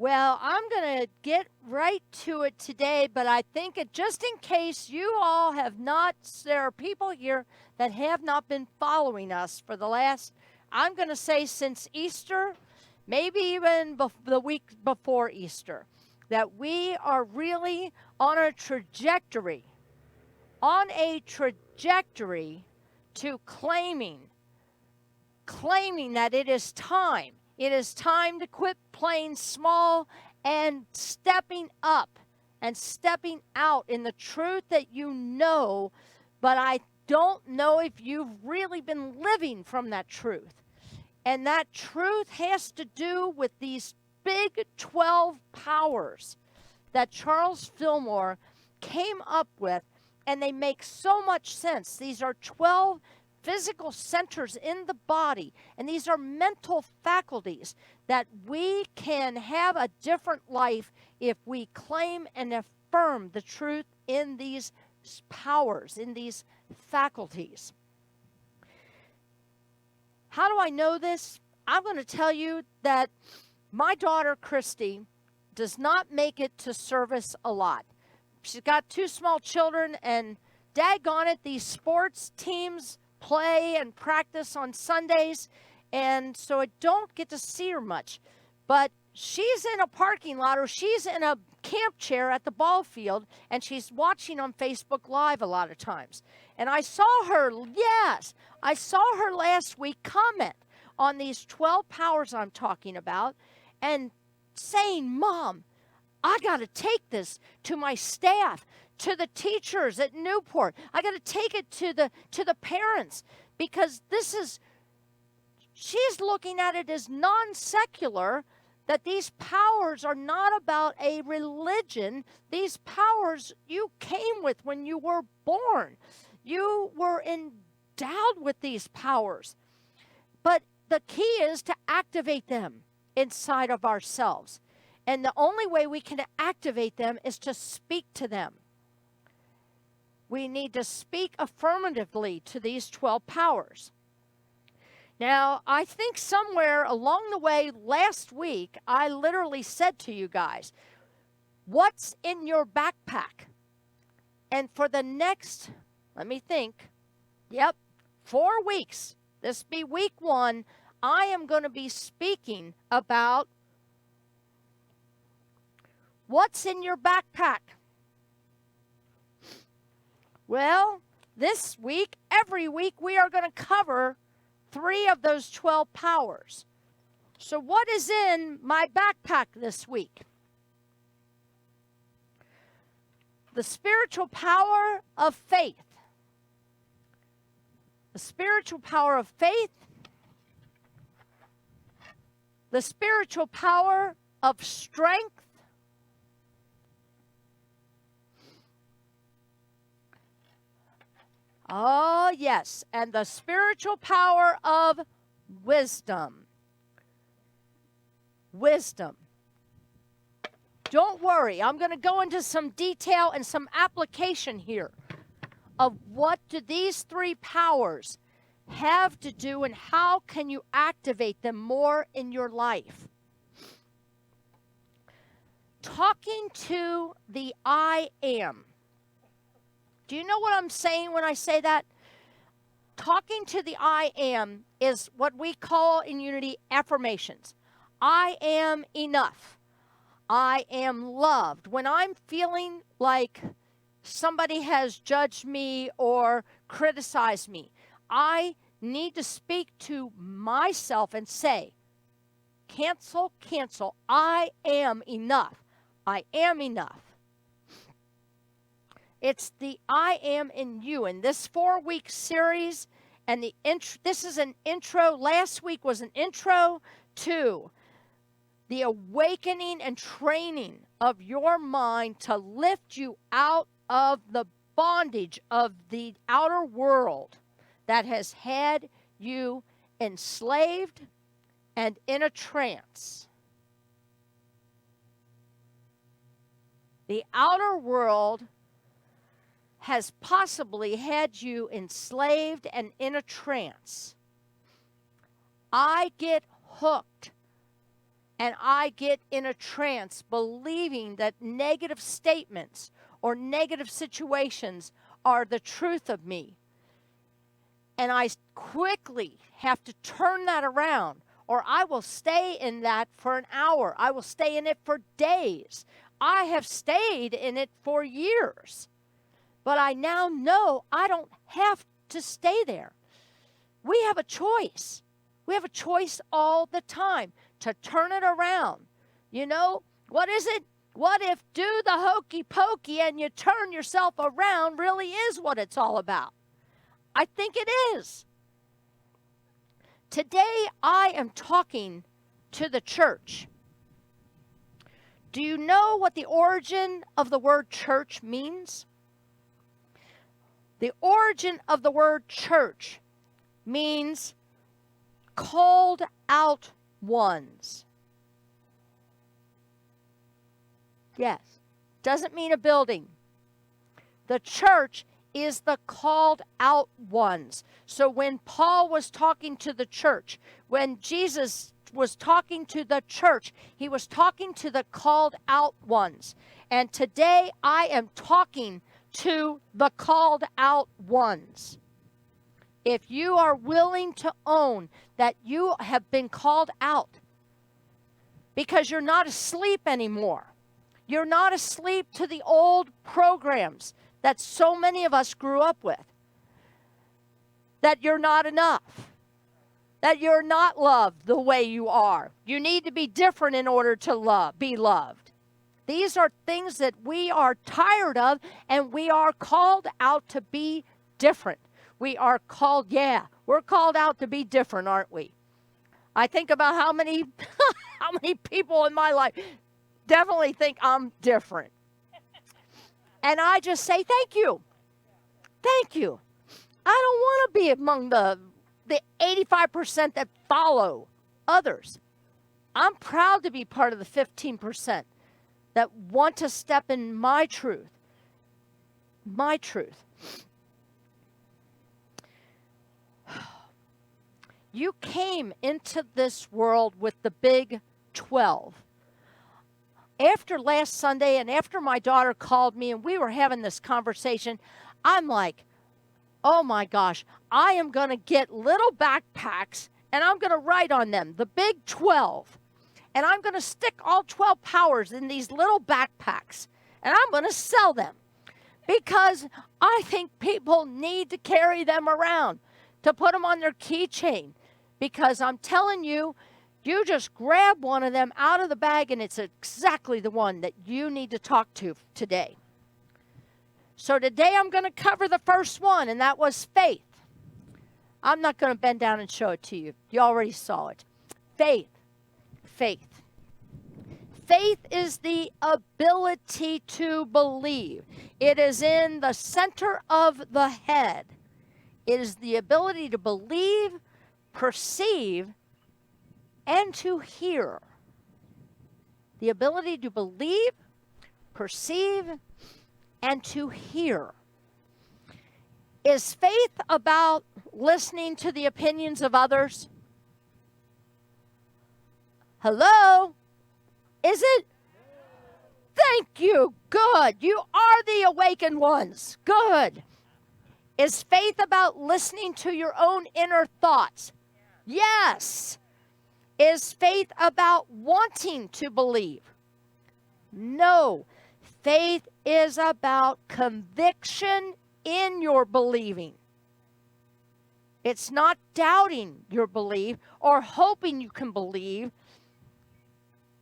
Well, I'm going to get right to it today, but I think just in case you all have not, there are people here that have not been following us for the last, I'm going to say since Easter, maybe even the week before Easter, that we are really on a trajectory to claiming that it is time. It is time to quit playing small and stepping up and stepping out in the truth that you know, but I don't know if you've really been living from that truth. And that truth has to do with these big 12 powers that Charles Fillmore came up with, and they make so much sense. These are 12 physical centers in the body, and these are mental faculties that we can have a different life if we claim and affirm the truth in these powers, in these faculties. How do I know this? I'm going to tell you that my daughter, Christy, does not make it to service a lot. She's got 2 small children, and daggone it, these sports teams play and practice on Sundays, and so I don't get to see her much. But she's in a parking lot, or she's in a camp chair at the ball field, and she's watching on Facebook Live a lot of times. And I saw her last week comment on these 12 powers I'm talking about and saying, "Mom, I got to take this to my staff, to the teachers at Newport. I got to take it to the parents, because she's looking at it as non-secular, that these powers are not about a religion. These powers you came with when you were born. You were endowed with these powers. But the key is to activate them inside of ourselves. And the only way we can activate them is to speak to them. We need to speak affirmatively to these 12 powers. Now, I think somewhere along the way last week, I literally said to you guys, what's in your backpack? And for the next, let me think, 4 weeks, this be week 1, I am going to be speaking about what's in your backpack. Well, this week, every week, we are going to cover 3 of those 12 powers. So what is in my backpack this week? The spiritual power of faith. The spiritual power of faith. The spiritual power of strength. Oh, yes, and the spiritual power of wisdom. Wisdom. Don't worry, I'm going to go into some detail and some application here of what do these 3 powers have to do and how can you activate them more in your life. Talking to the I am. Do you know what I'm saying when I say that? Talking to the I am is what we call in Unity affirmations. I am enough. I am loved. When I'm feeling like somebody has judged me or criticized me, I need to speak to myself and say, cancel, cancel. I am enough. I am enough. It's the I am in you. In this 4-week series, and this is an intro. Last week was an intro to the awakening and training of your mind to lift you out of the bondage of the outer world that has had you enslaved and in a trance. The outer world has possibly had you enslaved and in a trance. I get hooked and I get in a trance believing that negative statements or negative situations are the truth of me. And I quickly have to turn that around, or I will stay in that for an hour. I will stay in it for days. I have stayed in it for years. But I now know I don't have to stay there. We have a choice. We have a choice all the time to turn it around. You know, what is it? What if do the hokey pokey and you turn yourself around really is what it's all about? I think it is. Today I am talking to the church. Do you know what the origin of the word church means? The origin of the word church means called out ones. Yes, doesn't mean a building. The church is the called out ones. So when Paul was talking to the church, when Jesus was talking to the church, he was talking to the called out ones. And today I am talking to the called out ones. If you are willing to own that you have been called out, because you're not asleep anymore. You're not asleep to the old programs that so many of us grew up with. That you're not enough. That you're not loved the way you are. You need to be different in order to be loved. These are things that we are tired of, and we are called out to be different. We are called, we're called out to be different, aren't we? I think about how many people in my life definitely think I'm different. And I just say, thank you. Thank you. I don't want to be among the 85% that follow others. I'm proud to be part of the 15% that want to step in my truth. My truth. You came into this world with the big 12. After last Sunday and after my daughter called me and we were having this conversation, I'm like, oh my gosh, I am going to get little backpacks and I'm going to write on them, the big 12. And I'm going to stick all 12 powers in these little backpacks and I'm going to sell them because I think people need to carry them around, to put them on their keychain. Because I'm telling you, you just grab one of them out of the bag and it's exactly the one that you need to talk to today. So today I'm going to cover the first one, and that was faith. I'm not going to bend down and show it to you. You already saw it. Faith. Faith. Faith is the ability to believe. It is in the center of the head. It is the ability to believe, perceive, and to hear. The ability to believe, perceive, and to hear. Is faith about listening to the opinions of others? Hello? Is it? Thank you. Good. You are the awakened ones. Good. Is faith about listening to your own inner thoughts? Yes. Is faith about wanting to believe? No. Faith is about conviction in your believing. It's not doubting your belief or hoping you can believe.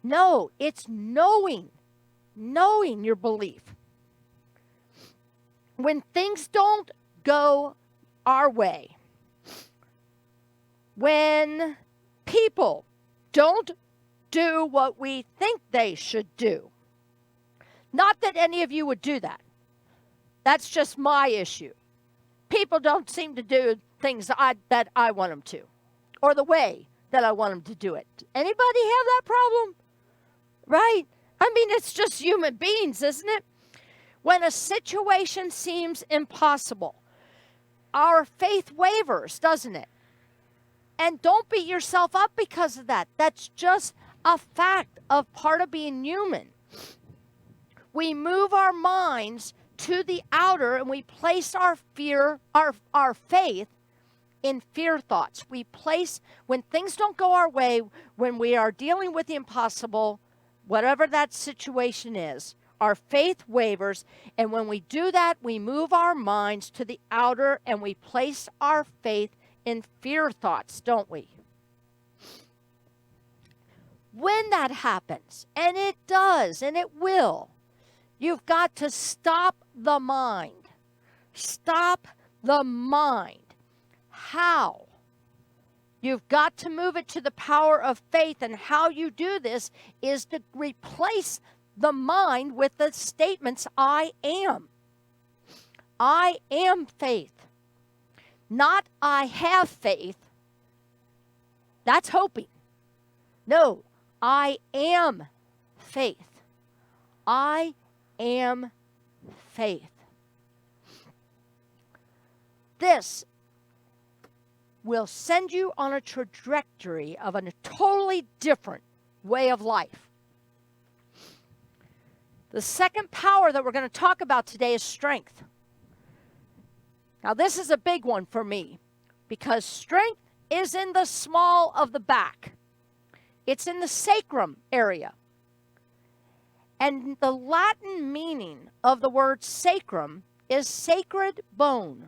No, it's knowing your belief. When things don't go our way, when people don't do what we think they should do, not that any of you would do that. That's just my issue. People don't seem to do things that I want them to, or the way that I want them to do it. Anybody have that problem? Right? I mean, it's just human beings, isn't it? When a situation seems impossible, our faith wavers, doesn't it? And don't beat yourself up because of that. That's just a fact of part of being human. We move our minds to the outer and we place our faith in fear thoughts. We place, when things don't go our way, when we are dealing with the impossible, whatever that situation is, our faith wavers. And when we do that, we move our minds to the outer and we place our faith in fear thoughts, don't we? When that happens, and it does, and it will, you've got to stop the mind. Stop the mind. How? You've got to move it to the power of faith, and how you do this is to replace the mind with the statements, I am. I am faith. Not I have faith. That's hoping. No, I am faith. I am faith. This will send you on a trajectory of a totally different way of life. The second power that we're going to talk about today is strength. Now, this is a big one for me because strength is in the small of the back. It's in the sacrum area. And the Latin meaning of the word sacrum is sacred bone.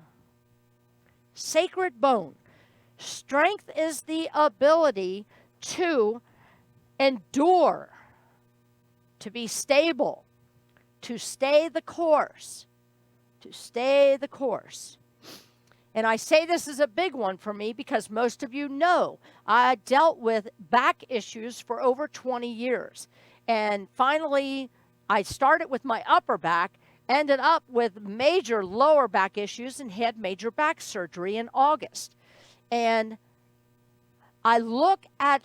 Sacred bone. Strength is the ability to endure, to be stable, to stay the course, to stay the course. And I say this is a big one for me because most of you know I dealt with back issues for over 20 years. And finally, I started with my upper back, ended up with major lower back issues, and had major back surgery in August. And I look at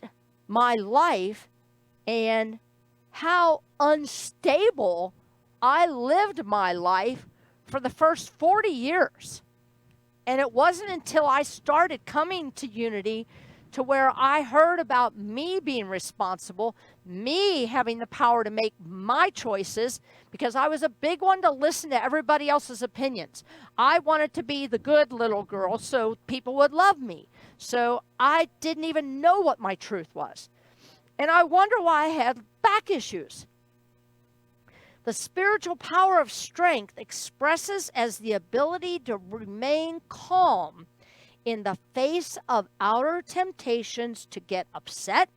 my life and how unstable I lived my life for the first 40 years. And it wasn't until I started coming to Unity to where I heard about me being responsible, me having the power to make my choices, because I was a big one to listen to everybody else's opinions. I wanted to be the good little girl so people would love me. So I didn't even know what my truth was. And I wonder why I had back issues. The spiritual power of strength expresses as the ability to remain calm in the face of outer temptations to get upset,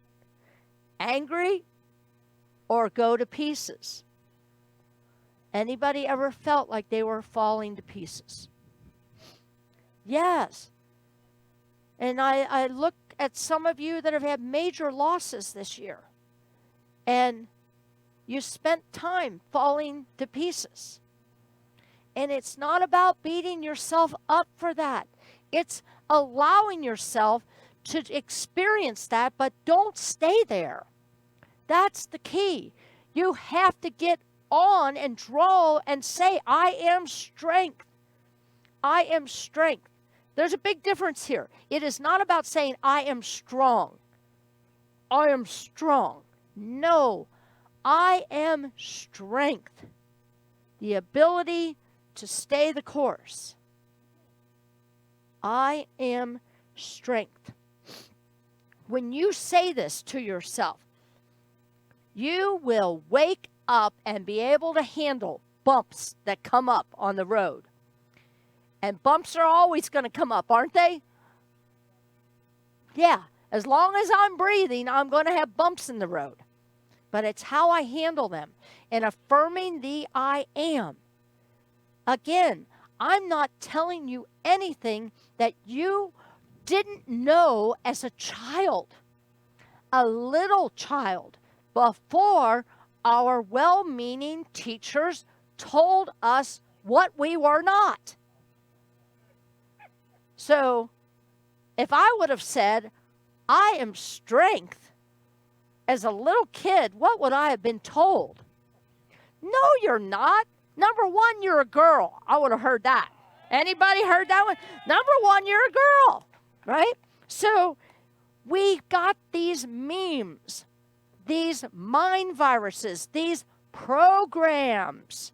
angry, or go to pieces. Anybody ever felt like they were falling to pieces? Yes. And I look at some of you that have had major losses this year. And you spent time falling to pieces. And it's not about beating yourself up for that. It's allowing yourself to experience that, but don't stay there. That's the key. You have to get on and draw and say, I am strength. I am strength. There's a big difference here. It is not about saying, I am strong. I am strong. No, I am strength. The ability to stay the course. I am strength. When you say this to yourself, you will wake up and be able to handle bumps that come up on the road. And bumps are always going to come up, aren't they? Yeah, as long as I'm breathing, I'm going to have bumps in the road. But it's how I handle them and affirming the I am. Again, I'm not telling you anything that you didn't know as a child, a little child, before our well-meaning teachers told us what we were not. So, if I would have said, I am strength, as a little kid, what would I have been told? No, you're not. Number one, you're a girl. I would have heard that. Anybody heard that one? Number one, you're a girl, right? So we got these memes, these mind viruses, these programs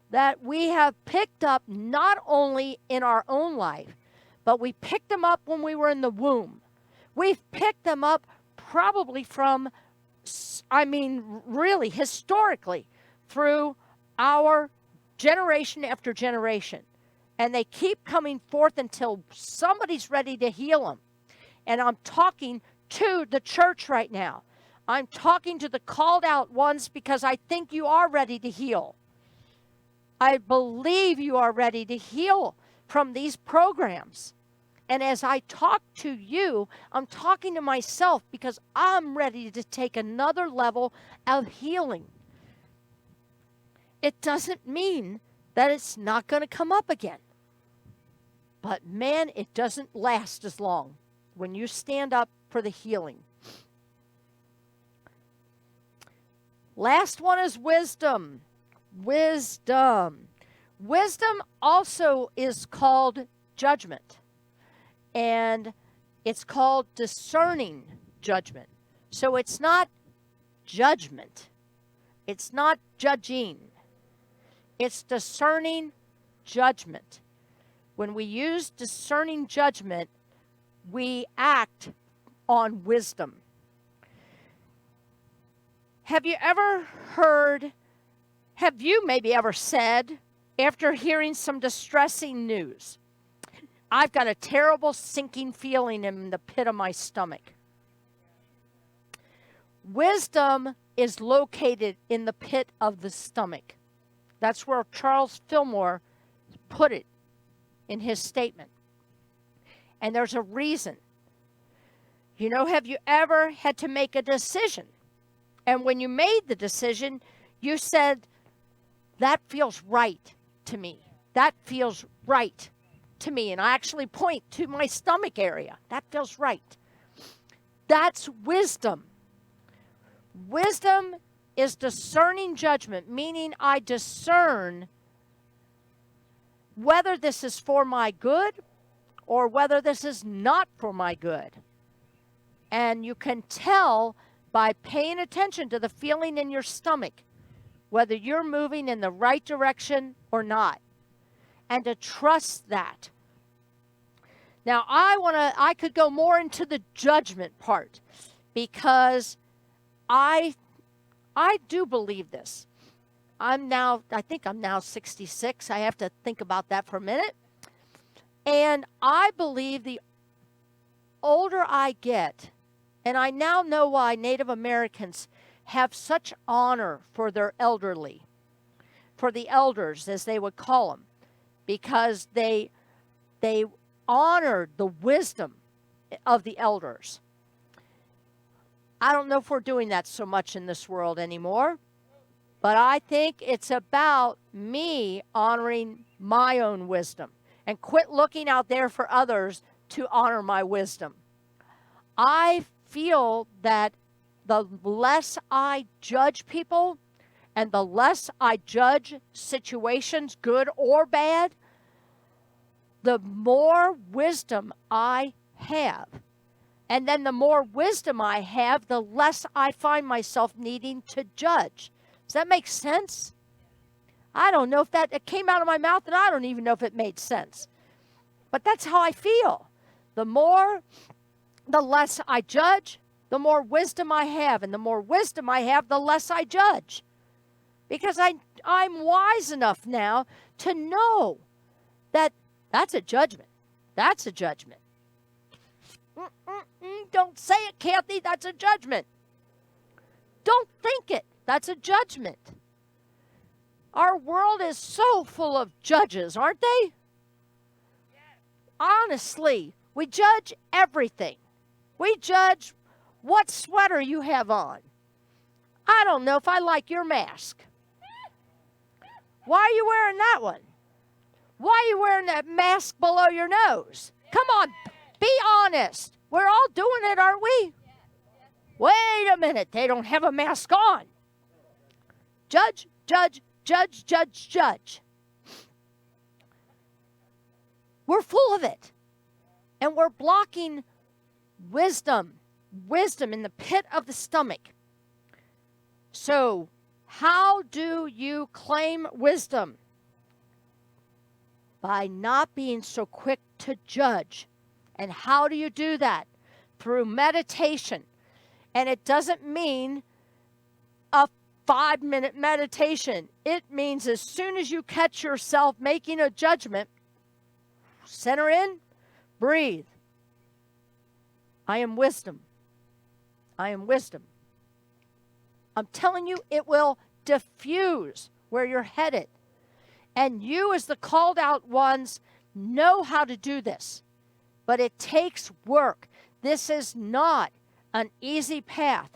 that we have picked up not only in our own life, but we picked them up when we were in the womb. We've picked them up probably from, really historically, through our generation after generation. And they keep coming forth until somebody's ready to heal them. And I'm talking to the church right now. I'm talking to the called out ones because I think you are ready to heal. I believe you are ready to heal from these programs. And as I talk to you, I'm talking to myself because I'm ready to take another level of healing. It doesn't mean that it's not going to come up again. But man, it doesn't last as long when you stand up for the healing. Last one is wisdom. Wisdom. Wisdom also is called judgment. And it's called discerning judgment. So it's not judgment. It's not judging. It's discerning judgment. When we use discerning judgment, we act on wisdom. Have you maybe ever said, after hearing some distressing news, I've got a terrible sinking feeling in the pit of my stomach? Wisdom is located in the pit of the stomach. That's where Charles Fillmore put it in his statement. And there's a reason. You know, have you ever had to make a decision? And when you made the decision, you said, that feels right to me. That feels right to me. And I actually point to my stomach area. That feels right. That's wisdom. Wisdom is discerning judgment, meaning I discern whether this is for my good or whether this is not for my good. And you can tell by paying attention to the feeling in your stomach whether you're moving in the right direction or not, and to trust that. Now, I could go more into the judgment part because I do believe this. I think I'm now 66. I have to think about that for a minute. And I believe the older I get, and I now know why Native Americans have such honor for their elderly, for the elders, as they would call them, because they honored the wisdom of the elders. I don't know if we're doing that so much in this world anymore, but I think it's about me honoring my own wisdom and quit looking out there for others to honor my wisdom. I feel that the less I judge people and the less I judge situations, good or bad, the more wisdom I have. And then the more wisdom I have, the less I find myself needing to judge. Does that make sense? I don't know if it came out of my mouth, and I don't even know if it made sense. But that's how I feel. The less I judge, the more wisdom I have. And the more wisdom I have, the less I judge. Because I'm wise enough now to know that that's a judgment. That's a judgment. Don't say it, Kathy. That's a judgment. Don't think it. That's a judgment. Our world is so full of judges, aren't they? Honestly, we judge everything. We judge what sweater you have on. I don't know if I like your mask. Why are you wearing that one? Why are you wearing that mask below your nose? Come on, be honest. We're all doing it, aren't we? Wait a minute, they don't have a mask on. Judge, judge, judge, judge, judge. We're full of it. And we're blocking wisdom in the pit of the stomach. So, how do you claim wisdom? By not being so quick to judge. And how do you do that? Through meditation. And it doesn't mean a 5-minute meditation. It means as soon as you catch yourself making a judgment, center in, breathe. I am wisdom. I am wisdom. I'm telling you, it will diffuse where you're headed. And you, as the called out ones, know how to do this. But it takes work. This is not an easy path.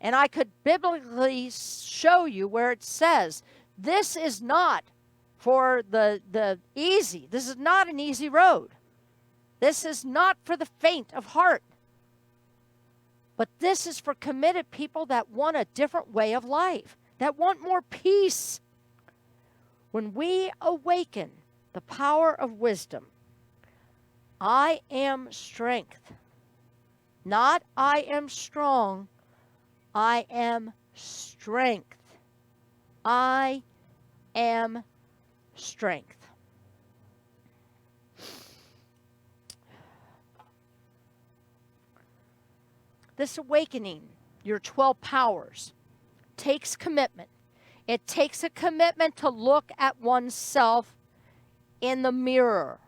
And I could biblically show you where it says, this is not for the easy. This is not an easy road. This is not for the faint of heart. But this is for committed people that want a different way of life, that want more peace. When we awaken the power of wisdom, I am strength. Not I am strong, I am strength. I am strength. This awakening, your 12 powers, takes commitment. It takes a commitment to look at oneself in the mirror.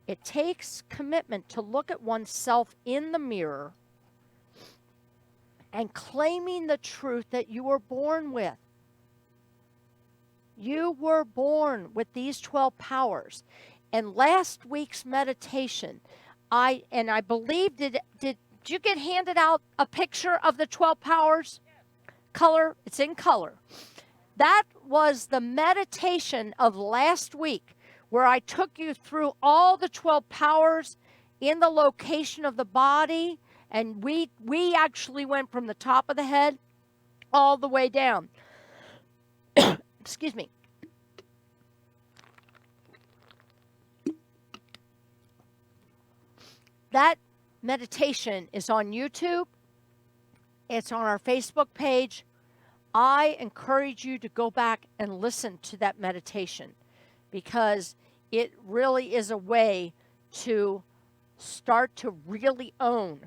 It takes commitment to look at oneself in the mirror and claiming the truth that you were born with. You were born with these 12 powers. And last week's meditation, I believe, did you get handed out a picture of the 12 powers? Color, it's in color. That was the meditation of last week, where I took you through all the 12 powers in the location of the body, and we actually went from the top of the head all the way down. Excuse me. That meditation is on YouTube. It's on our Facebook page. I encourage you to go back and listen to that meditation, because it really is a way to start to really own.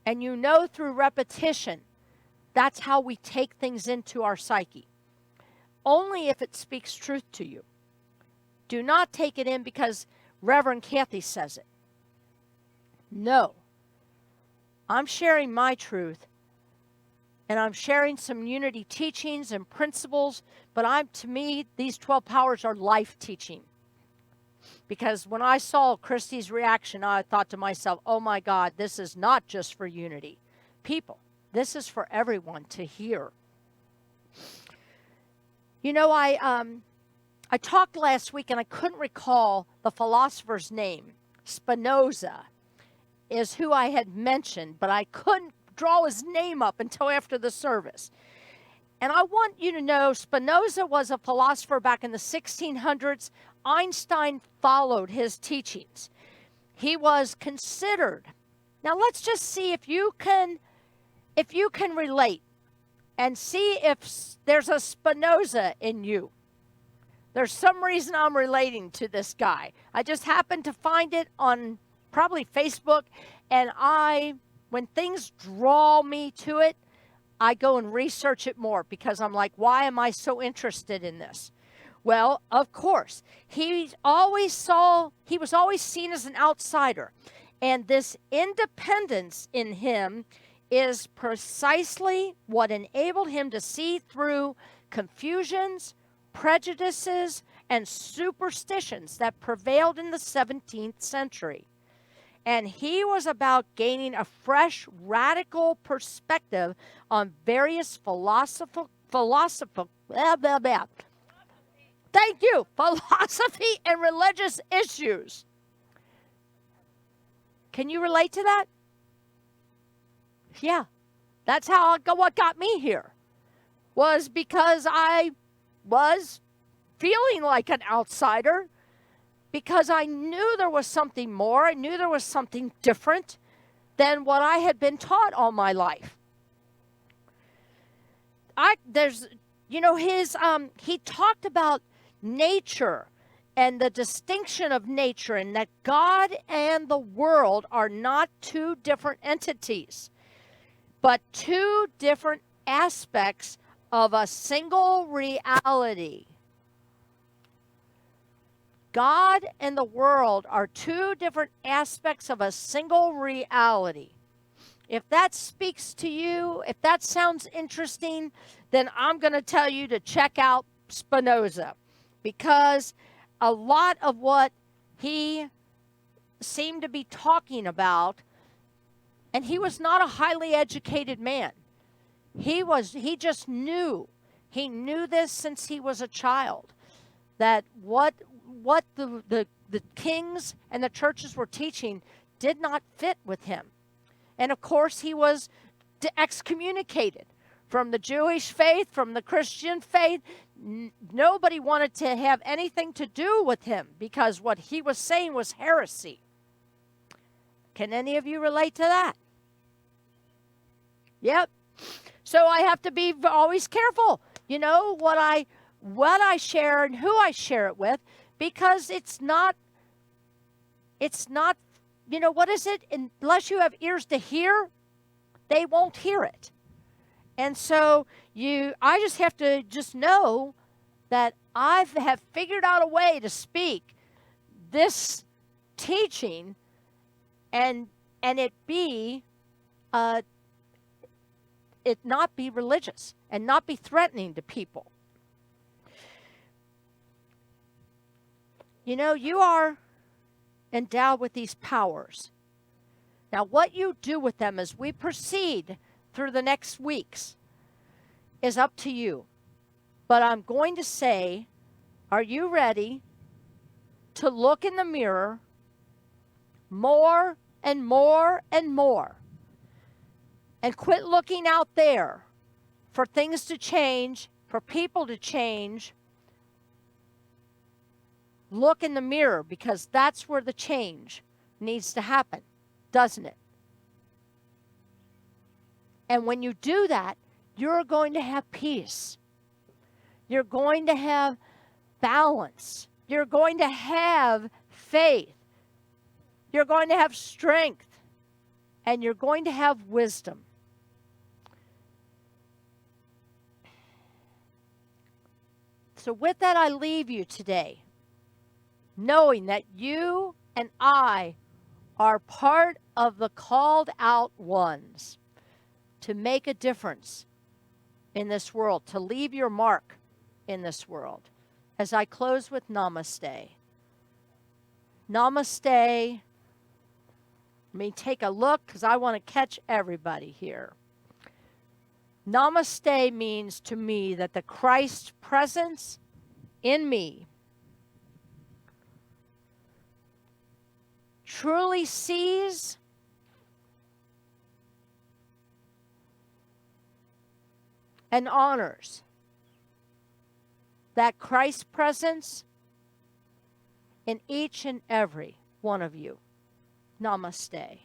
And you know, through repetition, that's how we take things into our psyche. Only if it speaks truth to you. Do not take it in because Reverend Kathy says it. No. I'm sharing my truth, and I'm sharing some unity teachings and principles, but to me, these 12 powers are life teaching. Because when I saw Christy's reaction, I thought to myself, oh my God, this is not just for unity people. This is for everyone to hear. You know, I talked last week, and I couldn't recall the philosopher's name. Spinoza is who I had mentioned, but I couldn't draw his name up until after the service. And I want you to know, Spinoza was a philosopher back in the 1600s. Einstein followed his teachings. He was considered. Now let's just see if you can relate and see if there's a Spinoza in you. There's some reason I'm relating to this guy. I just happened to find it on probably Facebook, and when things draw me to it, I go and research it more, because I'm like, why am I so interested in this? Well, of course, he was always seen as an outsider. And this independence in him is precisely what enabled him to see through confusions, prejudices, and superstitions that prevailed in the 17th century. And he was about gaining a fresh, radical perspective on various philosophy and religious issues. Can you relate to that? Yeah, that's what got me here. Was because I was feeling like an outsider, because I knew there was something more. I knew there was something different than what I had been taught all my life. there's, he talked about nature and the distinction of nature, and that God and the world are not two different entities, but two different aspects of a single reality. God and the world are two different aspects of a single reality. If that speaks to you, if that sounds interesting, then I'm going to tell you to check out Spinoza, because a lot of what he seemed to be talking about, and he was not a highly educated man. He just knew. He knew this since he was a child, that what the kings and the churches were teaching did not fit with him. And of course, he was excommunicated from the Jewish faith, from the Christian faith. Nobody wanted to have anything to do with him because what he was saying was heresy. Can any of you relate to that? Yep. So I have to be always careful, what I share and who I share it with, because it's not, what is it? Unless you have ears to hear, they won't hear it. And so I just have to know that I have figured out a way to speak this teaching and it not be religious and not be threatening to people. You are endowed with these powers. Now, what you do with them as we proceed through the next weeks is up to you. But I'm going to say, are you ready to look in the mirror more and more and more, and quit looking out there for things to change, for people to change? Look in the mirror, because that's where the change needs to happen, doesn't it? And when you do that, you're going to have peace. You're going to have balance. You're going to have faith. You're going to have strength. And you're going to have wisdom. So with that, I leave you today, knowing that you and I are part of the called out ones to make a difference in this world, to leave your mark in this world. As I close with Namaste. Namaste. Let me take a look, because I want to catch everybody here. Namaste means to me that the Christ presence in me truly sees and honors that Christ presence in each and every one of you. Namaste.